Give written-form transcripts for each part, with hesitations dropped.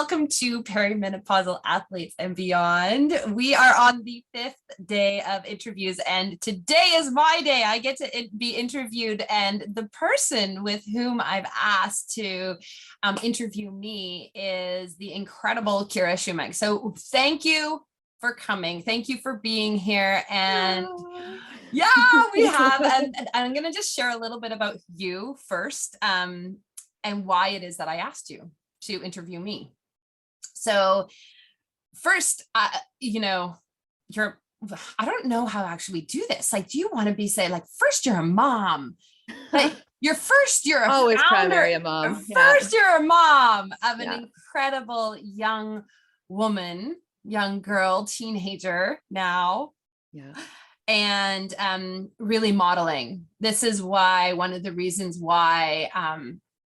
welcome to Perimenopausal Athletes and Beyond. We are on the 5th day of interviews, and today is my day. I get to be interviewed, and the person with whom I've asked to interview me is the incredible Kira Shumack. So thank you for coming. Thank you for being here. And yeah, we have. And I'm going to just share a little bit about you first, and why it is that I asked you to interview me. So first, I don't know how to actually do this. Like, do you want to be first you're a mom, like you're a always founder, primary a mom. First you're a mom of an Yeah. incredible young woman, young girl, teenager now. Yeah. And really modeling. This is why, one of the reasons why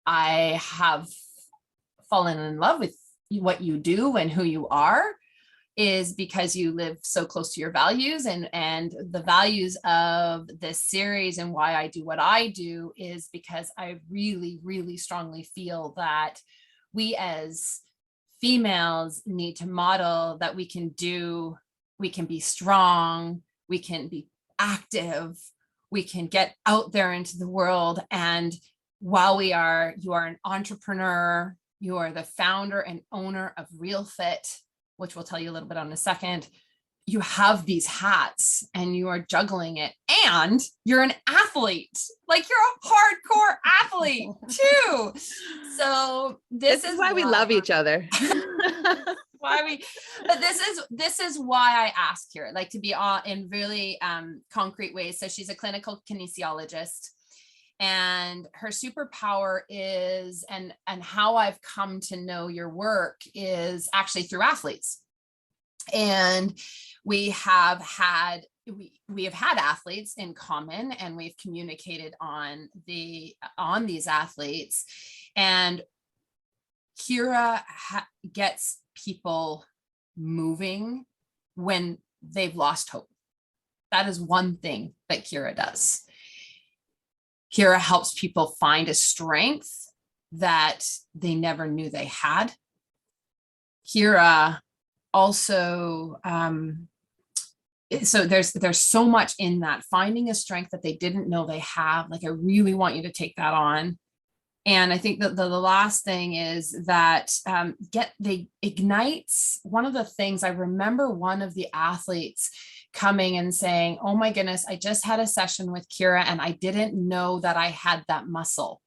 I have fallen in love with what you do and who you are, is because you live so close to your values, and the values of this series and why I do what I do is because I really, really strongly feel that we as females need to model that we can be strong, we can be active, we can get out there into the world. And while you are an entrepreneur, you are the founder and owner of Real Fit, which we'll tell you a little bit on in a second. You have these hats and you are juggling it, and you're an athlete. Like, you're a hardcore athlete too. So this is why we love each other. But this is why I asked her, like, to be in really concrete ways. So she's a clinical kinesiologist, and her superpower is, and how I've come to know your work is actually through athletes. And we have had athletes in common, and we've communicated on these athletes. And Kira gets people moving when they've lost hope. That is one thing that Kira does. Kira helps people find a strength that they never knew they had. Kira also, so there's so much in that, finding a strength that they didn't know they have. Like, I really want you to take that on. And I think that the last thing is that they ignites. One of the things I remember, one of the athletes coming and saying, "Oh my goodness, I just had a session with Kira and I didn't know that I had that muscle."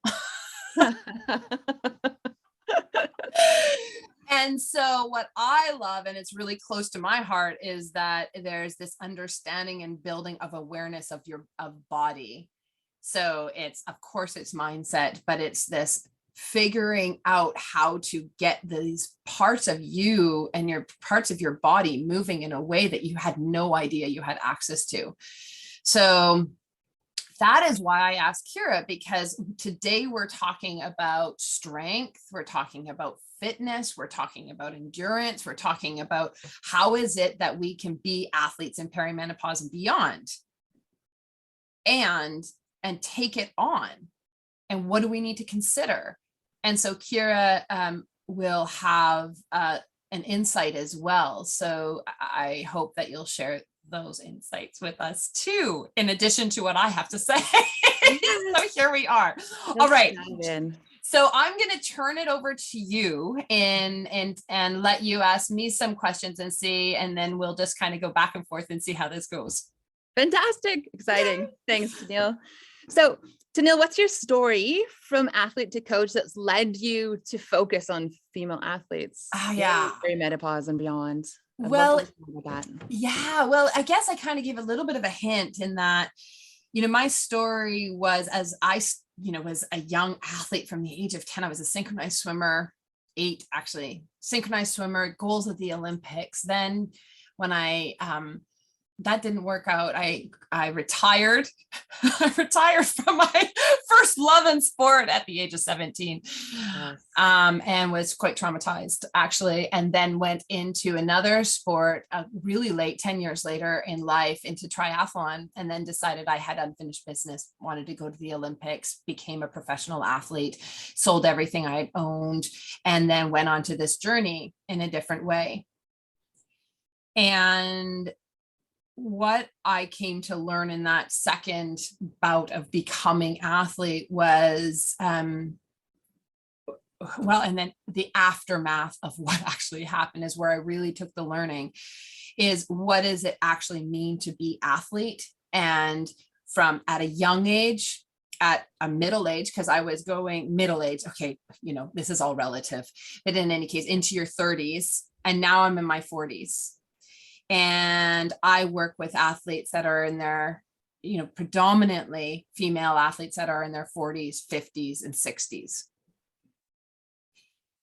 And so what I love, and it's really close to my heart, is that there's this understanding and building of awareness of body. So it's, of course, it's mindset, but it's this figuring out how to get these parts of you and your parts of your body moving in a way that you had no idea you had access to. So that is why I asked Kira, because today we're talking about strength, we're talking about fitness, we're talking about endurance, we're talking about how is it that we can be athletes in perimenopause and beyond, and take it on. And what do we need to consider? And so Kira will have an insight as well. So I hope that you'll share those insights with us too, in addition to what I have to say. So here we are. All right. So I'm going to turn it over to you and let you ask me some questions and see, and then we'll just kind of go back and forth and see how this goes. Fantastic. Exciting. Thanks, Tenille. So Tenille, what's your story from athlete to coach that's led you to focus on female athletes? Perimenopause and beyond. Well, I guess I kind of gave a little bit of a hint in that, my story was, as I, was a young athlete from the age of 10, I was a synchronized swimmer, 8 actually, synchronized swimmer, goals at the Olympics. Then when I that didn't work out. I retired. I retired from my first love in sport at the age of 17. Yes. And was quite traumatized, actually, and then went into another sport really late, 10 years later in life, into triathlon, and then decided I had unfinished business, wanted to go to the Olympics, became a professional athlete, sold everything I owned, and then went on to this journey in a different way. And what I came to learn in that second bout of becoming athlete was, and then the aftermath of what actually happened is where I really took the learning, is what does it actually mean to be athlete? And from at a young age, at a middle age, because I was going middle age, okay, this is all relative, but in any case, into your 30s, and now I'm in my 40s. And I work with athletes that are in their, predominantly female athletes that are in their 40s, 50s, and 60s.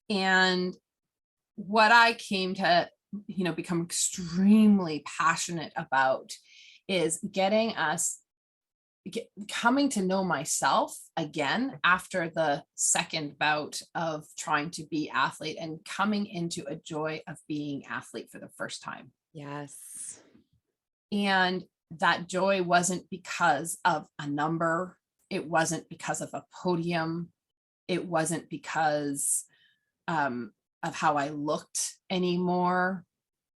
And what I came to, become extremely passionate about is coming to know myself again after the second bout of trying to be athlete, and coming into a joy of being athlete for the first time. Yes. And that joy wasn't because of a number. It wasn't because of a podium. It wasn't because of how I looked anymore.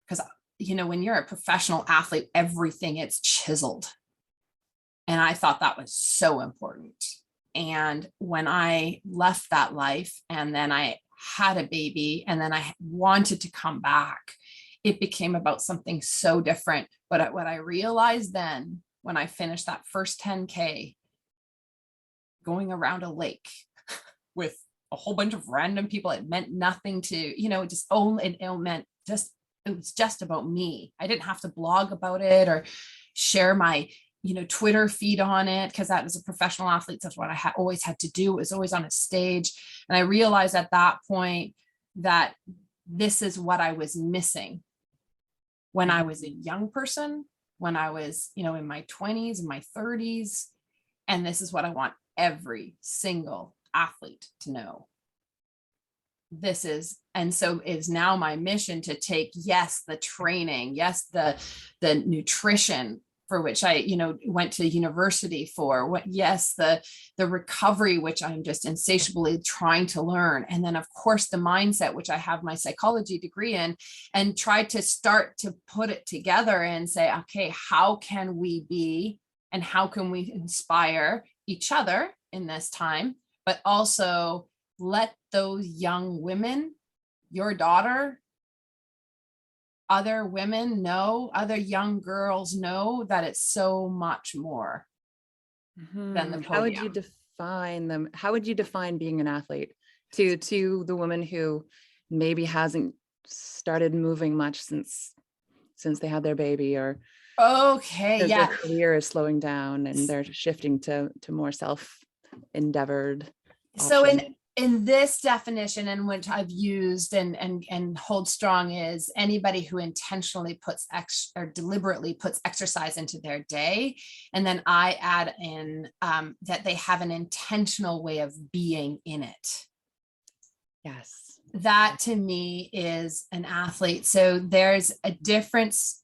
Because, when you're a professional athlete, everything, it's chiseled. And I thought that was so important. And when I left that life, and then I had a baby, and then I wanted to come back, it became about something so different. But what I realized then, when I finished that first 10K, going around a lake with a whole bunch of random people, it meant nothing to, it was just about me. I didn't have to blog about it or share my, Twitter feed on it, because that was a professional athlete. That's what I always had to do. It was always on a stage. And I realized at that point that this is what I was missing when I was a young person, when I was, in my 20s and my 30s. And this is what I want every single athlete to know. And so it's now my mission to take, yes, the training, yes, the nutrition, for which I, went to university for, yes, the recovery, which I'm just insatiably trying to learn. And then of course the mindset, which I have my psychology degree in, and try to start to put it together and say, okay, how can we be, and how can we inspire each other in this time, but also let those young women, your daughter, other women know, other young girls know that it's so much more than the podium. How would you define them? How would you define being an athlete to the woman who maybe hasn't started moving much since they had their baby, or their career is slowing down and they're shifting to more self-endeavored so in this definition, and which I've used and hold strong, is anybody who intentionally or deliberately puts exercise into their day. And then I add in that they have an intentional way of being in it. Yes. That to me is an athlete. So there's a difference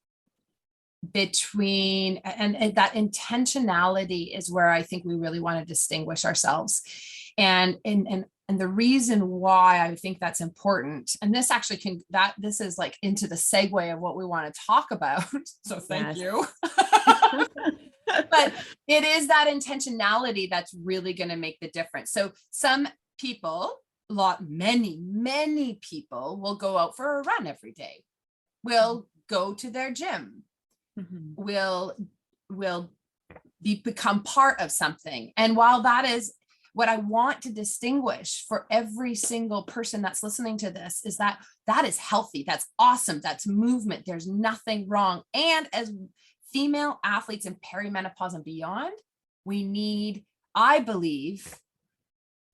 between, and that intentionality is where I think we really want to distinguish ourselves. And the reason why I think that's important, and this actually this is like into the segue of what we want to talk about. So thank you. But it is that intentionality that's really going to make the difference. So some people, many people will go out for a run every day, will go to their gym, will become part of something. And while that is what I want to distinguish for every single person that's listening to this, is that is healthy. That's awesome. That's movement. There's nothing wrong. And as female athletes in perimenopause and beyond, I believe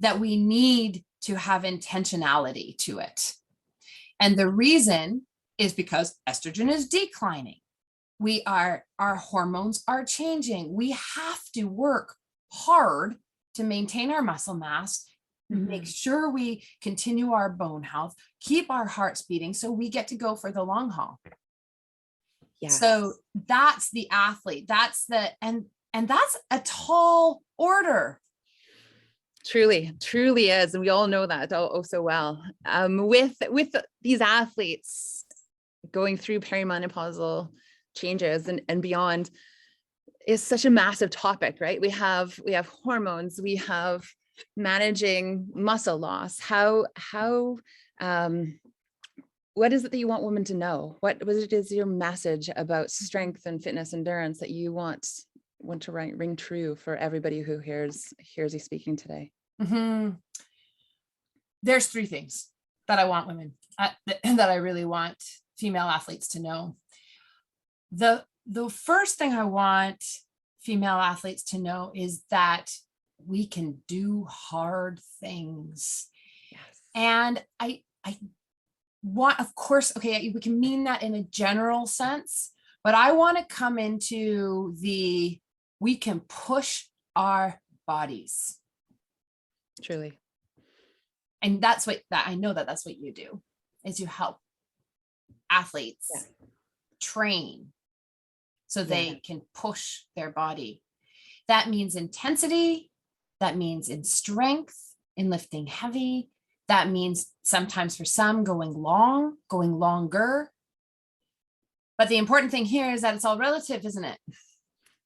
that we need to have intentionality to it. And the reason is because estrogen is declining. our hormones are changing. We have to work hard to maintain our muscle mass, make sure we continue our bone health, keep our hearts beating, so we get to go for the long haul. Yes. So that's the athlete. That's the, and that's a tall order. Truly is. And we all know that oh so well. With these athletes going through perimenopausal changes and beyond is such a massive topic, right? We have hormones, we have managing muscle loss. How what is it that you want women to know? What is your message about strength and fitness endurance that you want to ring true for everybody who hears you speaking today? There's 3 things that I want women that I really want female athletes to know. The first thing I want female athletes to know is that we can do hard things. Yes. And I want, of course, okay, we can mean that in a general sense, but I want to come into we can push our bodies. Truly. And that's what I know that's what you do, is you help athletes train so they can push their body. That means intensity. That means in strength, in lifting heavy. That means sometimes for some going longer. But the important thing here is that it's all relative, isn't it?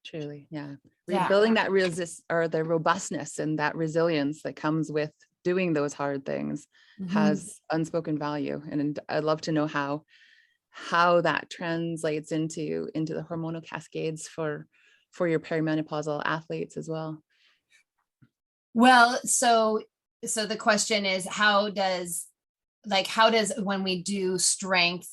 Truly, yeah. Rebuilding that the robustness and that resilience that comes with doing those hard things has unspoken value. And I'd love to know how that translates into the hormonal cascades for your perimenopausal athletes as well. Well, so the question is, how does when we do strength,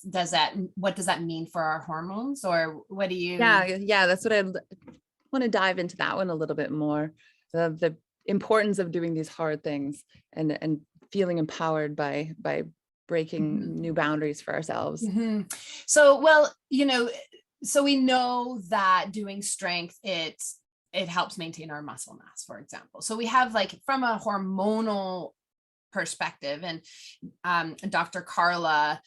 what does that mean for our hormones, or what do you? Yeah, that's what I want to dive into that one a little bit more. The importance of doing these hard things and feeling empowered by breaking new boundaries for ourselves. So, well, so we know that doing strength, it helps maintain our muscle mass, for example. So we have, like, from a hormonal perspective, and Dr. Carla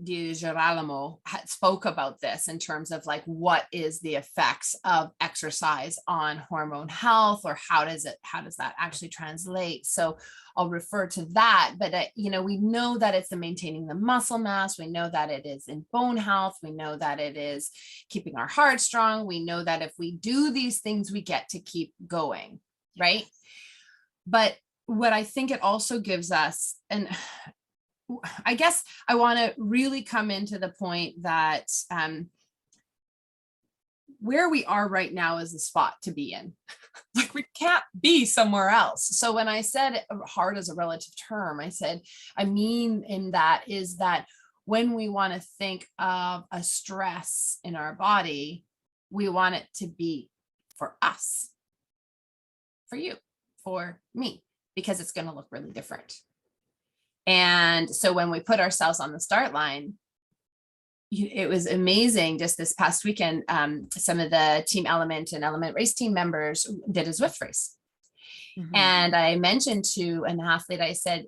Di Girolamo spoke about this in terms of, like, what is the effects of exercise on hormone health, or how does that actually translate? So I'll refer to that, but we know that it's the maintaining the muscle mass. We know that it is in bone health. We know that it is keeping our heart strong. We know that if we do these things, we get to keep going, right? But what I think it also gives us, and I guess I want to really come into the point that where we are right now is the spot to be in. Like, we can't be somewhere else. So when I said hard as a relative term, I mean in that is that when we want to think of a stress in our body, we want it to be for us, for you, for me, because it's going to look really different. And so when we put ourselves on the start line, it was amazing. Just this past weekend, some of the Team Element and Element Race team members did a Zwift race. And I mentioned to an athlete, I said,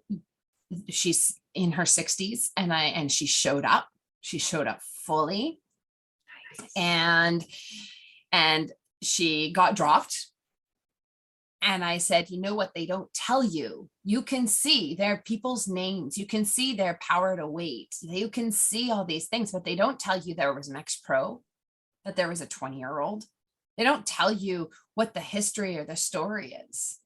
she's in her 60s, and she showed up. She showed up fully. Nice. And she got dropped. And I said, you know what they don't tell you? You can see their people's names. You can see their power to weight. You can see all these things, but they don't tell you there was an ex-pro, that there was a 20-year-old. They don't tell you what the history or the story is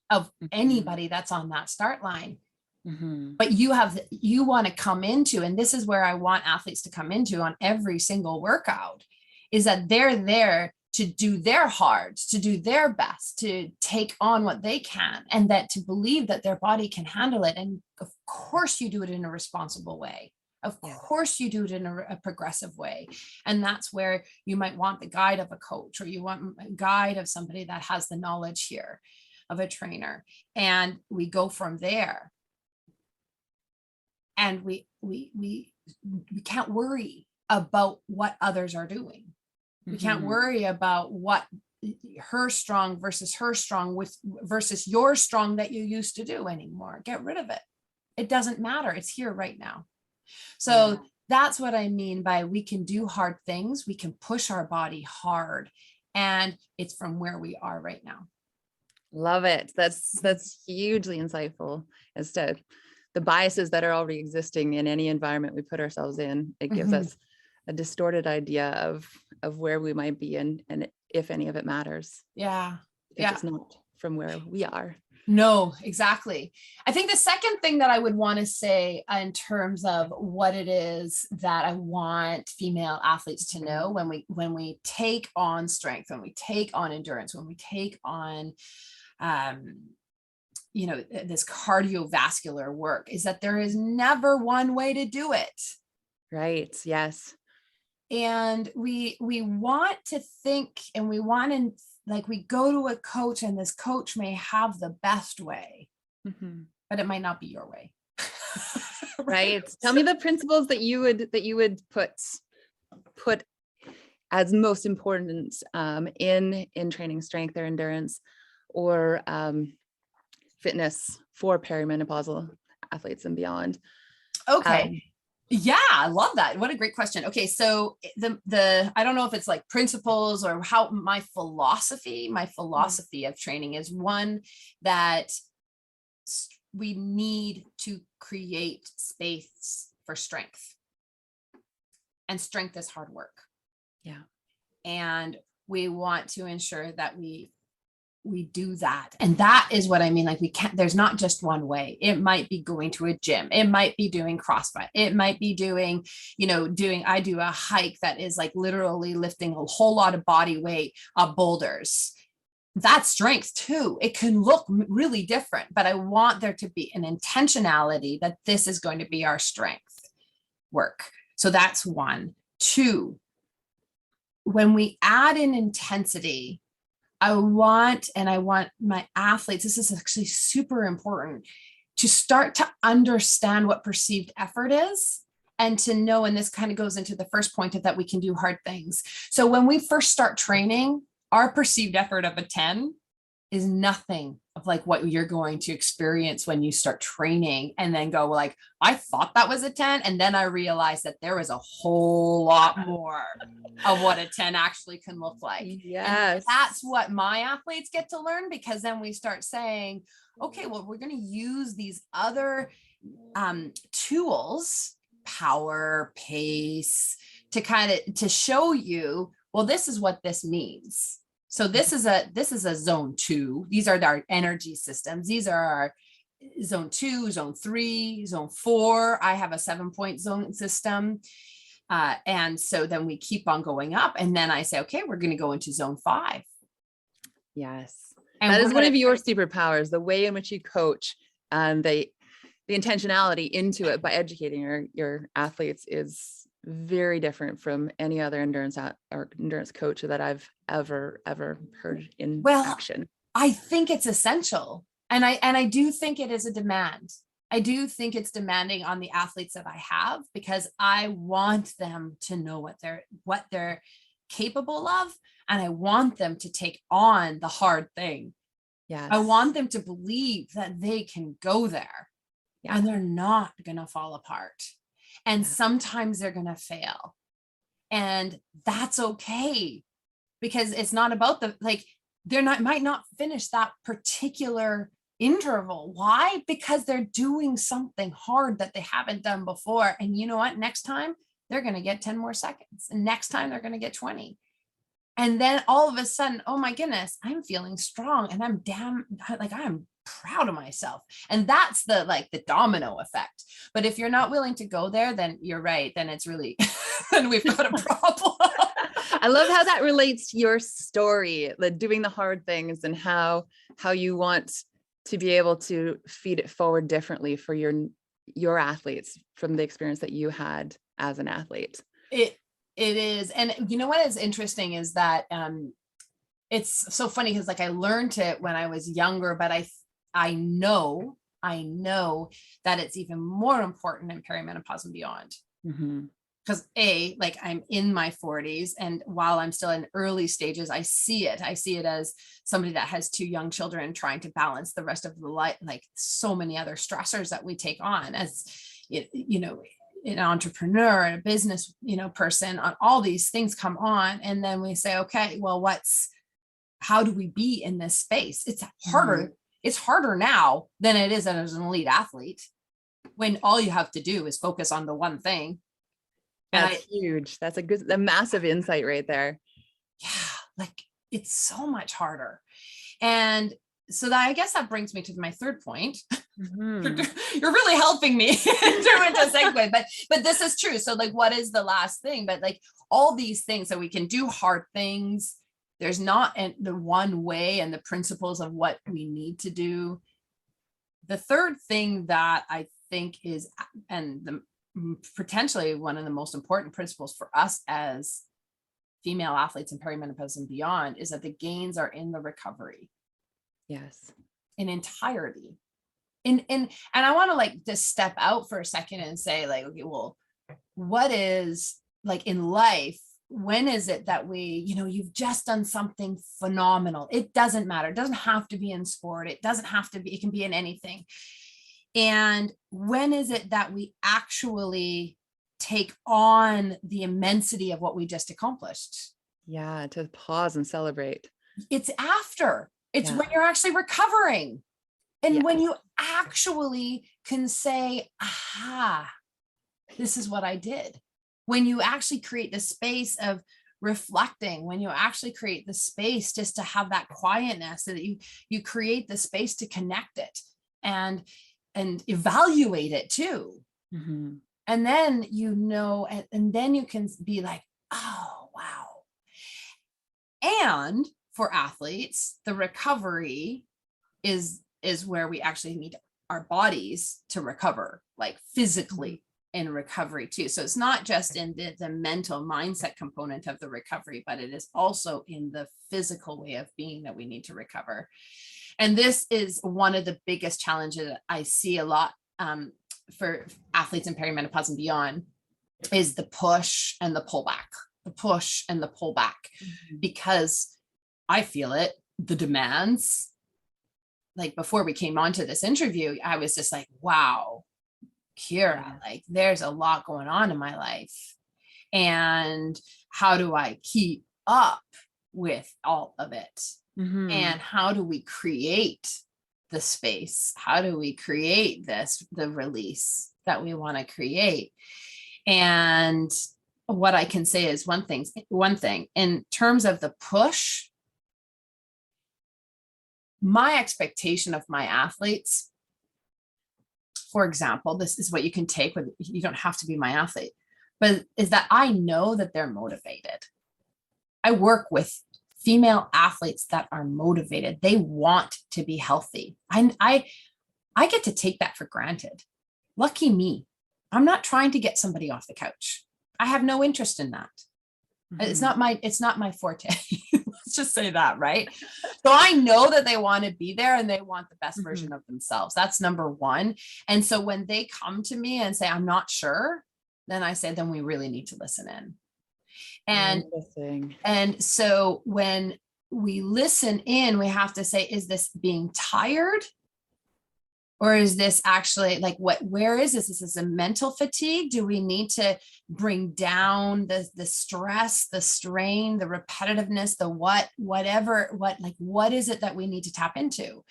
of anybody that's on that start line. But you want to come into, and this is where I want athletes to come into on every single workout, is that they're there to do their hards, to do their best, to take on what they can, and that to believe that their body can handle it. And of course you do it in a responsible way. Of course you do it in a progressive way. And that's where you might want the guide of a coach, or you want a guide of somebody that has the knowledge here, of a trainer. And we go from there. And we can't worry about what others are doing. We can't worry about what her strong versus versus your strong that you used to do anymore. Get rid of it. It doesn't matter. It's here right now. So that's what I mean by we can do hard things. We can push our body hard, and it's from where we are right now. Love it. That's hugely insightful as to the biases that are already existing in any environment we put ourselves in. It gives us a distorted idea of where we might be and if any of it matters. Yeah. If it's not from where we are. No, exactly. I think the second thing that I would want to say in terms of what it is that I want female athletes to know when we take on strength, when we take on endurance, when we take on this cardiovascular work, is that there is never one way to do it. Right. Yes. And we want to think, and we want to, like, we go to a coach and this coach may have the best way, but it might not be your way. Right. Tell me the principles that you would put as most important in training strength or endurance or fitness for perimenopausal athletes and beyond. Okay. Yeah, I love that. What a great question. Okay, so the I don't know if it's like principles or how my philosophy of training is one that we need to create space for strength. And strength is hard work. Yeah. And we want to ensure that we do that. And that is what I mean. Like, there's not just one way. It might be going to a gym. It might be doing CrossFit. It might be doing, I do a hike that is like literally lifting a whole lot of body weight of boulders. That's strength too. It can look really different, but I want there to be an intentionality that this is going to be our strength work. So that's one. Two, when we add in intensity, I want my athletes, this is actually super important, to start to understand what perceived effort is and to know, and this kind of goes into the first point of that we can do hard things. So when we first start training, our perceived effort of a 10 is nothing of like what you're going to experience when you start training and then go like, I thought that was a 10. And then I realized that there was a whole lot more of what a 10 actually can look like. Yes. And that's what my athletes get to learn, because then we start saying, okay, well, we're going to use these other tools, power, pace, to show you, well, this is what this means. So this is a zone 2. These are our energy systems. These are our zone 2, zone 3, zone 4. I have a 7-point zone system. And so then we keep on going up. And then I say, okay, we're going to go into zone 5. Yes. And that is one of your superpowers, the way in which you coach and the intentionality into it by educating your athletes is very different from any other endurance coach that I've ever heard in action. I think it's essential. And I do think it is a demand. I do think it's demanding on the athletes that I have, because I want them to know what they're capable of. And I want them to take on the hard thing. Yes. I want them to believe that they can go there and they're not going to fall apart. And sometimes they're going to fail. And that's okay, because it's not about might not finish that particular interval. Why? Because they're doing something hard that they haven't done before. And you know what? Next time they're going to get 10 more seconds. And next time they're going to get 20. And then all of a sudden, oh my goodness, I'm feeling strong and I'm proud of myself. And that's the domino effect. But if you're not willing to go there, then you're right. Then it's really, then we've got a problem. I love how that relates to your story, doing the hard things, and how you want to be able to feed it forward differently for your athletes from the experience that you had as an athlete. It is. And you know what is interesting is that it's so funny, because I learned it when I was younger, but I know that it's even more important in perimenopause and beyond. because like I'm in my 40s, and while I'm still in early stages, I see it as somebody that has 2 young children trying to balance the rest of the life, like so many other stressors that we take on as, you know, an entrepreneur and a business, you know, person, on all these things come on. And then we say, okay, well, how do we be in this space? It's harder. It's harder now than it is as an elite athlete, when all you have to do is focus on the one thing. That's huge. That's a massive insight right there. Yeah, like it's so much harder. And so that, I guess that brings me to my third point. You're really helping me turn into a segue, but this is true. So like, what is the last thing? But like all these things, so we can do hard things. There's not the one way and the principles of what we need to do. The third thing that I think is, and potentially one of the most important principles for us as female athletes in perimenopause and beyond, is that the gains are in the recovery. Yes. In entirety. And I want to like just step out for a second and say like, okay, well, what is like in life, when is it that we, you know, you've just done something phenomenal. It doesn't matter. It doesn't have to be in sport. It doesn't have to be, it can be in anything. And when is it that we actually take on the immensity of what we just accomplished? Yeah, to pause and celebrate. It's after. It's when you're actually recovering. And when you actually can say, aha, this is what I did. When you actually create the space of reflecting, when you actually create the space just to have that quietness, so that you create the space to connect it and evaluate it too. And then, you know, and then you can be like, oh, wow. And for athletes, the recovery is where we actually need our bodies to recover, like physically in recovery too. So it's not just in the mental mindset component of the recovery, but it is also in the physical way of being that we need to recover. And this is one of the biggest challenges that I see a lot for athletes in perimenopause and beyond, is the push and the pullback, because I feel it, the demands. Like before we came onto this interview, I was just like, wow, Kira, like there's a lot going on in my life. And how do I keep up with all of it? And how do we create the space? How do we create the release that we want to create? And what I can say is one thing in terms of the push, my expectation of my athletes, for example, this is what you can take with, you don't have to be my athlete, but is that I know that they're motivated. I work with female athletes that are motivated. They want to be healthy. I get to take that for granted. Lucky me. I'm not trying to get somebody off the couch. I have no interest in that. It's not my forte. Let's just say that, right? So I know that they want to be there and they want the best version of themselves. That's number one. And so when they come to me and say, I'm not sure, then I say, then we really need to listen in. And so when we listen in, we have to say, is this being tired? Or is this actually like where is this? Is this a mental fatigue? Do we need to bring down the stress, the strain, the repetitiveness, the what is it that we need to tap into?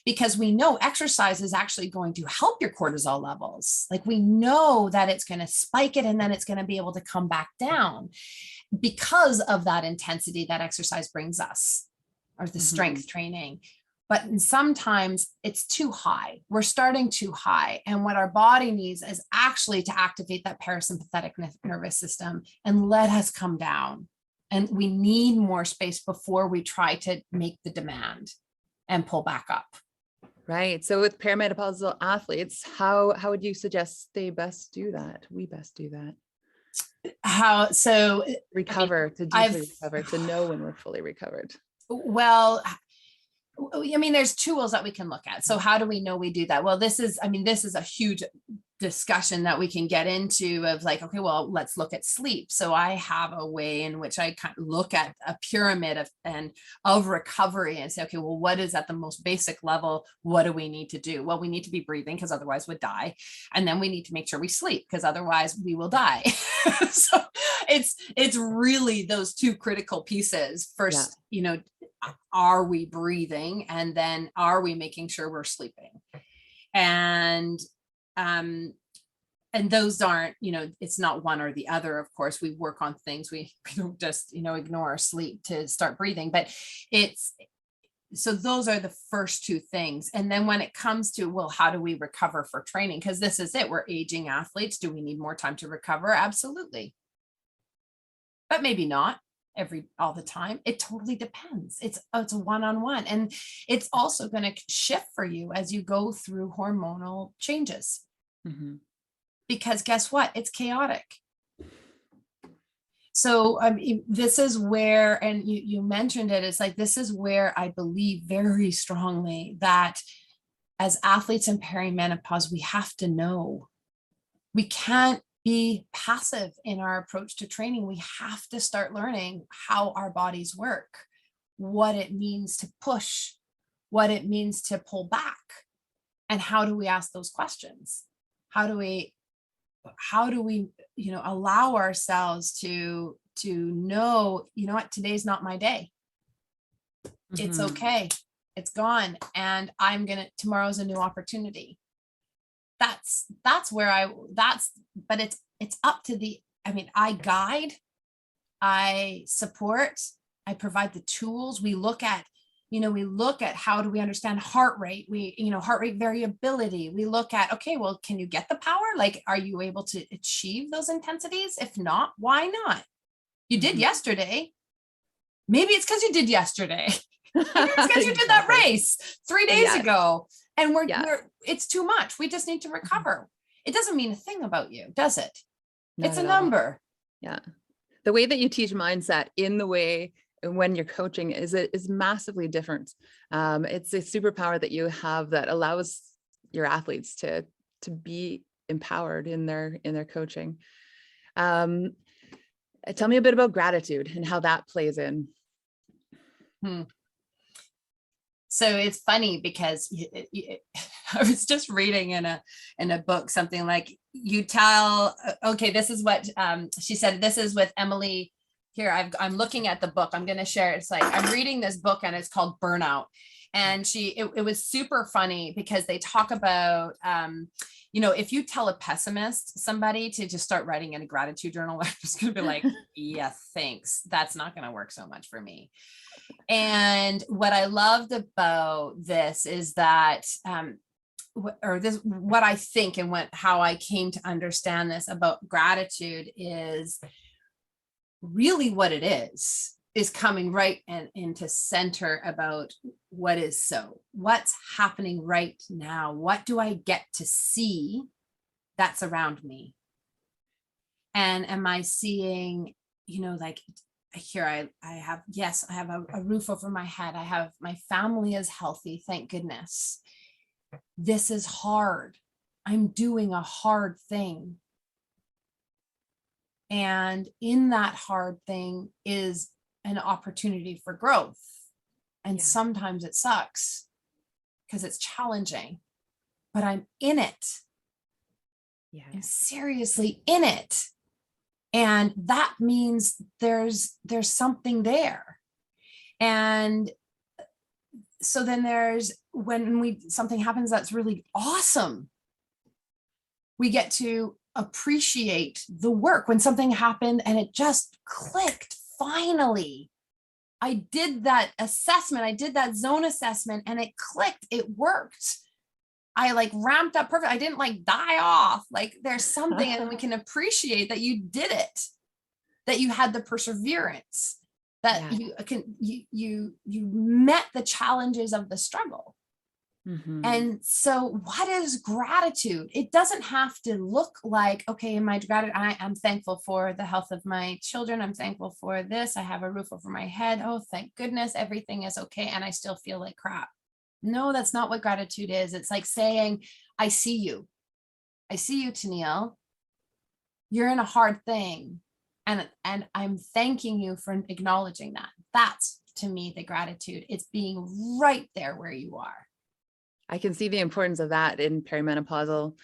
Because we know exercise is actually going to help your cortisol levels. Like we know that it's going to spike it and then it's going to be able to come back down because of that intensity that exercise brings us, or the strength training. But sometimes it's too high. We're starting too high. And what our body needs is actually to activate that parasympathetic nervous system and let us come down. And we need more space before we try to make the demand and pull back up. Right. So with perimenopausal athletes, how would you suggest they best do that? We best do that. How so? Recover, to deeply recover, to know when we're fully recovered. Well, I mean, there's tools that we can look at. So how do we know we do that? Well, this is a huge discussion that we can get into of like, okay, well, let's look at sleep. So I have a way in which I kind of look at a pyramid of recovery and say, okay, well, what is at the most basic level? What do we need to do? Well, we need to be breathing because otherwise we'd die. And then we need to make sure we sleep because otherwise we will die. So it's really those two critical pieces. First, are we breathing? And then are we making sure we're sleeping? And those aren't, it's not one or the other. Of course, we work on things. We don't just, ignore our sleep to start breathing, but so those are the first two things. And then when it comes to, well, how do we recover for training? Because this is it. We're aging athletes. Do we need more time to recover? Absolutely. But maybe not all the time. It totally depends. It's a one-on-one. And it's also going to shift for you as you go through hormonal changes. Mm-hmm. Because guess what? It's chaotic. So this is where, and you mentioned it, it's like, this is where I believe very strongly that as athletes in perimenopause, we have to know. We can't be passive in our approach to training. We have to start learning how our bodies work, what it means to push, what it means to pull back, and how do we ask those questions? How do we allow ourselves to know, what, today's not my day. Mm-hmm. It's okay. It's gone. And tomorrow's a new opportunity. That's where but it's up to I guide, I support, I provide the tools. We look at how do we understand heart rate? Heart rate variability. We look at, okay, well, can you get the power? Like, are you able to achieve those intensities? If not, why not? You did yesterday. Maybe it's because you did yesterday. Maybe it's because you did that race 3 days ago. And it's too much. We just need to recover. It doesn't mean a thing about you, does it? Not it's a number. Yeah. The way that you teach mindset in the way when you're coaching is massively different. It's a superpower that you have that allows your athletes to be empowered in their coaching. Tell me a bit about gratitude and how that plays in. So it's funny because I was just reading in a book, something like this is what she said, this is with Emily here. I'm looking at the book. I'm going to share. It's like, I'm reading this book and it's called Burnout. And it was super funny because they talk about, if you tell a pessimist somebody to just start writing in a gratitude journal, they're just going to be like, yeah, thanks. That's not going to work so much for me. And what I loved about this is that, what I think and how I came to understand this about gratitude is really what it is coming right into center about what is what's happening right now. What do I get to see that's around me? And am I seeing, like, here I have a roof over my head. I have, my family is healthy. Thank goodness. This is hard. I'm doing a hard thing. And in that hard thing is an opportunity for growth. And sometimes it sucks because it's challenging, but I'm in it. Yeah. I'm seriously in it. And that means there's something there. And so then when something happens that's really awesome, we get to appreciate the work. When something happened and it just clicked, finally, I did that assessment, I did that zone assessment and it clicked, it worked. I ramped up perfect. I didn't die off. There's something, and we can appreciate that you did it, that you had the perseverance, that you met the challenges of the struggle. And so what is gratitude? It doesn't have to look like, okay, in my gratitude, I'm thankful for the health of my children. I'm thankful for this. I have a roof over my head. Oh, thank goodness, everything is okay. And I still feel like crap. No, that's not what gratitude is. It's like saying, I see you. I see you, Tenille. You're in a hard thing. And I'm thanking you for acknowledging that. That's, to me, the gratitude. It's being right there where you are. I can see the importance of that in perimenopausal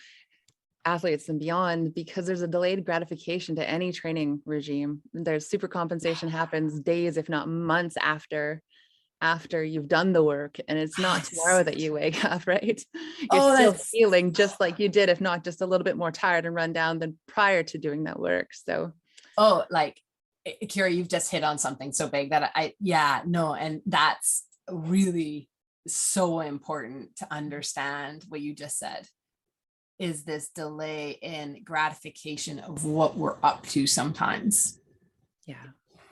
athletes and beyond, because there's a delayed gratification to any training regime. There's supercompensation happens days, if not months after you've done the work. And it's not tomorrow that you wake up, right? You're still feeling just like you did, if not just a little bit more tired and run down than prior to doing that work. So, like, Kira, you've just hit on something so big that and that's really so important to understand. What you just said is this delay in gratification of what we're up to sometimes. Yeah.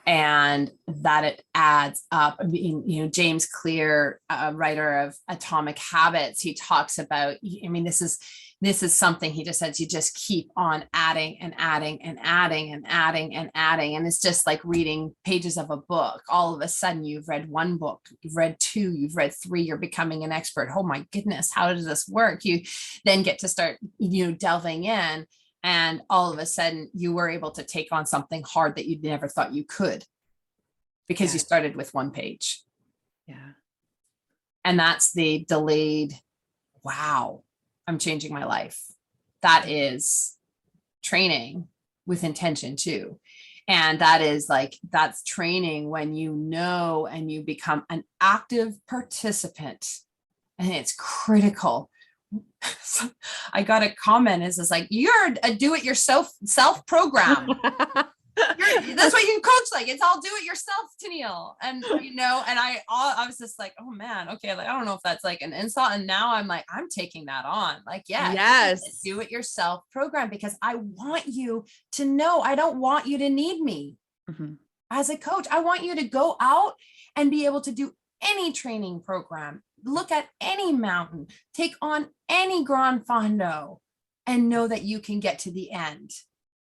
And that it adds up. I mean, James Clear, writer of Atomic Habits, he talks about, this is something he just says, you just keep on adding and adding and adding and adding and adding. And it's just like reading pages of a book. All of a sudden you've read one book, you've read two, you've read three, you're becoming an expert. Oh my goodness, how does this work? You then get to start, delving in. And all of a sudden you were able to take on something hard that you never thought you could, because you started with one page. Yeah. And that's the delayed, wow, I'm changing my life. That is training with intention too. And that is that's training when you know and you become an active participant. And it's critical. So I got a comment is like, you're a do-it-yourself program. That's what you coach like. It's all do-it-yourself, Tenille. And and I was just like, oh man, okay, like I don't know if that's like an insult. And now I'm like, I'm taking that on. Like, yes, do-it-yourself program, because I want you to know, I don't want you to need me as a coach. I want you to go out and be able to do any training program, look at any mountain, take on any Grand Fondo, and know that you can get to the end,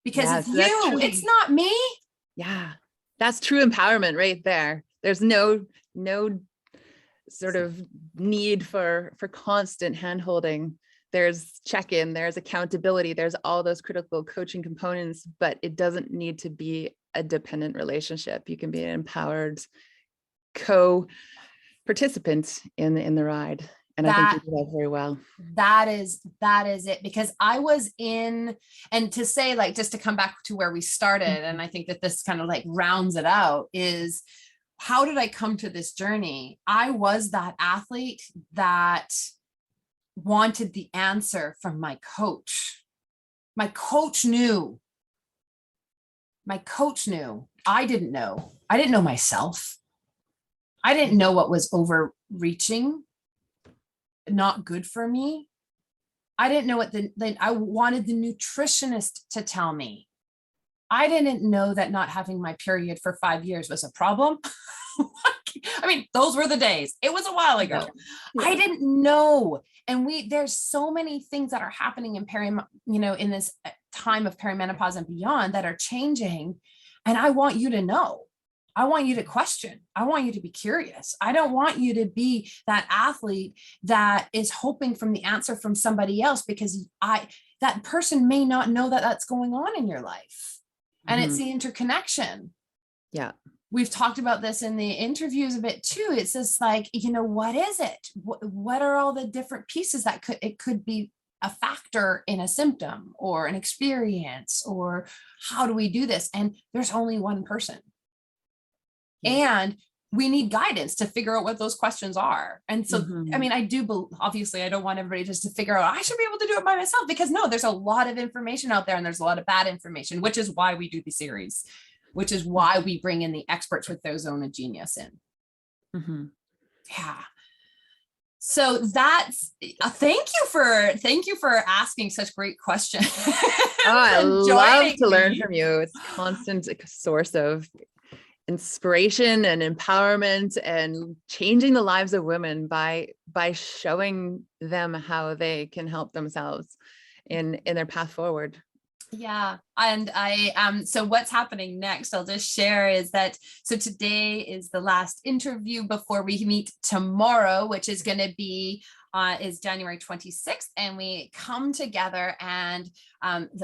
because it's you, it's not me. Yeah, that's true empowerment right there. There's no sort of need for constant handholding. There's check-in, there's accountability, there's all those critical coaching components, but it doesn't need to be a dependent relationship. You can be an empowered co-participant in the ride. And I think you do that very well. That is it, because I was in, and to say, like, just to come back to where we started, and I think that this kind of like rounds it out, is how did I come to this journey? I was that athlete that wanted the answer from my coach. My coach knew. I didn't know. I didn't know myself. I didn't know what was overreaching, not good for me. I didn't know what I wanted the nutritionist to tell me. I didn't know that not having my period for 5 years was a problem. I mean, those were the days. It was a while ago. Yeah. I didn't know. And there's so many things that are happening in this time of perimenopause and beyond that are changing. And I want you to know. I want you to question. I want you to be curious. I don't want you to be that athlete that is hoping from the answer from somebody else, because that person may not know that that's going on in your life. And it's the interconnection. Yeah. We've talked about this in the interviews a bit too. It's just like, what is it? What are all the different pieces that it could be a factor in a symptom or an experience, or how do we do this? And there's only one person. And we need guidance to figure out what those questions are. And so, I mean, obviously I don't want everybody just to figure out, I should be able to do it by myself, because no, there's a lot of information out there, and there's a lot of bad information, which is why we do the series, which is why we bring in the experts with their zone of genius in. Yeah. So that's, thank you for asking such great questions. Oh, I love to learn from you. It's a constant source of inspiration and empowerment and changing the lives of women by showing them how they can help themselves in their path forward. Yeah. And so what's happening next, I'll just share, is that, so today is the last interview before we meet tomorrow, which is going to be is January 26th, and we come together and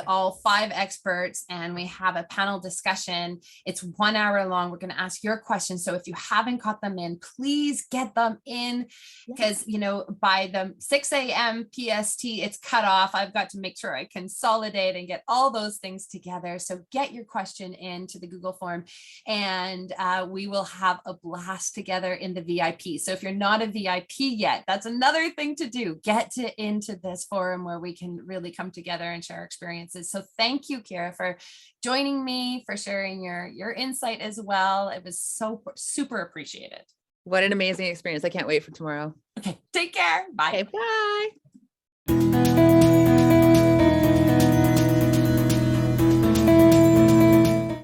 all 5 experts, and we have a panel discussion. It's 1 hour long. We're going to ask your questions. So if you haven't got them in, please get them in, because, you know, by the 6 a.m. PST, it's cut off. I've got to make sure I consolidate and get all those things together. So get your question into the Google form, and we will have a blast together in the VIP. So if you're not a VIP yet, that's another thing to do. Get into this forum where we can really come together and share experiences. So thank you, Kira, for joining me, for sharing your insight as well. It was so super appreciated. What an amazing experience. I can't wait for tomorrow. Okay, take care. Bye. Okay, bye.